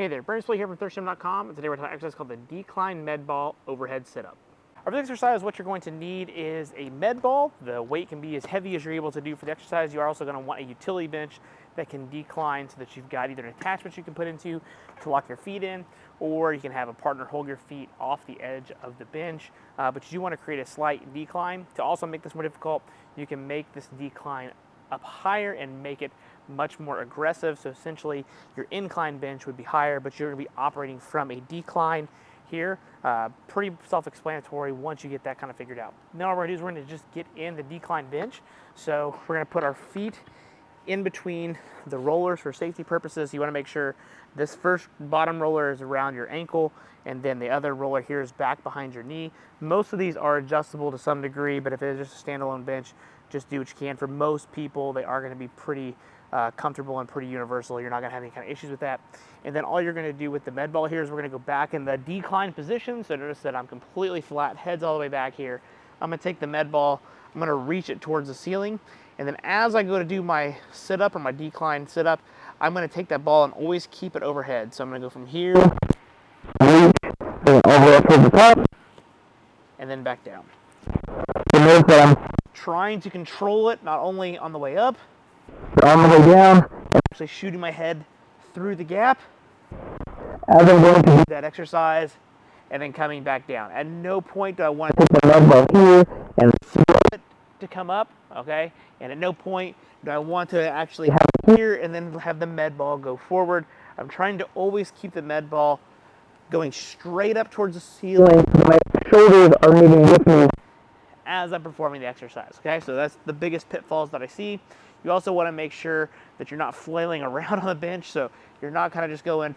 Hey there, Brandon here from ThirstGym.com, and today we're talking about an exercise called the Decline Med Ball Overhead Sit-Up. For the exercise, what you're going to need is a med ball. The weight can be as heavy as you're able to do for the exercise. You are also going to want a utility bench that can decline so that you've got either an attachment you can put into to lock your feet in, or you can have a partner hold your feet off the edge of the bench. But you do want to create a slight decline. To also make this more difficult, you can make this decline up higher and make it much more aggressive. So essentially your incline bench would be higher, but you're going to be operating from a decline here. Pretty self-explanatory once you get that kind of figured out. Now what we're going to do is we're going to just get in the decline bench. So we're going to put our feet in between the rollers for safety purposes. You want to make sure this first bottom roller is around your ankle, and then the other roller here is back behind your knee. Most of these are adjustable to some degree, but if it is just a standalone bench, just do what you can. For most people, they are going to be pretty comfortable and pretty universal. You're not going to have any kind of issues with that. And then all you're going to do with the med ball here is we're going to go back in the decline position. So notice that I'm completely flat, head's all the way back here. I'm going to take the med ball, I'm going to reach it towards the ceiling, and then as I go to do my sit-up or my decline sit-up, I'm going to take that ball and always keep it overhead. So I'm going to go from here, reach, then over up to the top, and then back down. So notice that I'm trying to control it not only on the way up, but on the way down, and actually shooting my head through the gap as I'm going to do that exercise, and then coming back down. At no point do I want to take the med ball here and throw it to come up, okay? And at no point do I want to actually have it here and then have the med ball go forward. I'm trying to always keep the med ball going straight up towards the ceiling. My shoulders are moving with me as I'm performing the exercise, okay? So that's the biggest pitfalls that I see. You also want to make sure that you're not flailing around on the bench, so you're not kind of just going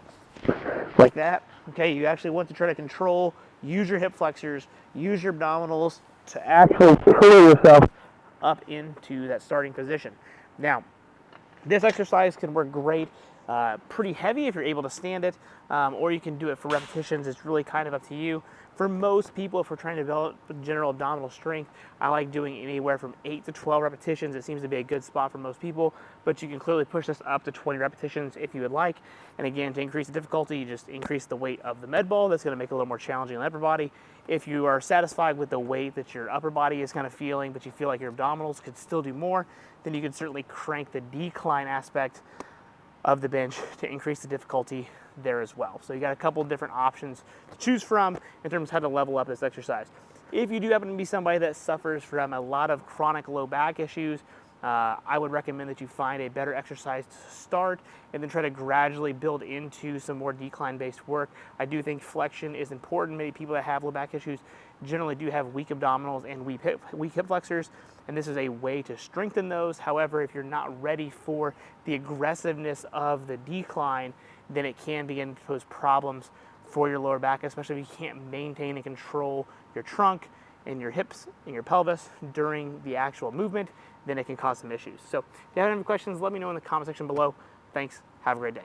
like that, okay? You actually want to try to control, use your hip flexors, use your abdominals to actually pull yourself up into that starting position. Now, this exercise can work great pretty heavy if you're able to stand it, or you can do it for repetitions. It's really kind of up to you. For most people, if we're trying to develop general abdominal strength, I like doing anywhere from 8 to 12 repetitions. It seems to be a good spot for most people, but you can clearly push this up to 20 repetitions if you would like. And again, to increase the difficulty, you just increase the weight of the med ball. That's going to make it a little more challenging on the upper body. If you are satisfied with the weight that your upper body is kind of feeling, but you feel like your abdominals could still do more, then you can certainly crank the decline aspect of the bench to increase the difficulty there as well. So you got a couple of different options to choose from in terms of how to level up this exercise. If you do happen to be somebody that suffers from a lot of chronic low back issues, I would recommend that you find a better exercise to start and then try to gradually build into some more decline-based work. I do think flexion is important. Many people that have low back issues generally do have weak abdominals and weak hip flexors, and this is a way to strengthen those. However, if you're not ready for the aggressiveness of the decline, then it can begin to pose problems for your lower back, especially if you can't maintain and control your trunk and your hips and your pelvis during the actual movement, then it can cause some issues. So if you have any questions, let me know in the comment section below. Thanks. Have a great day.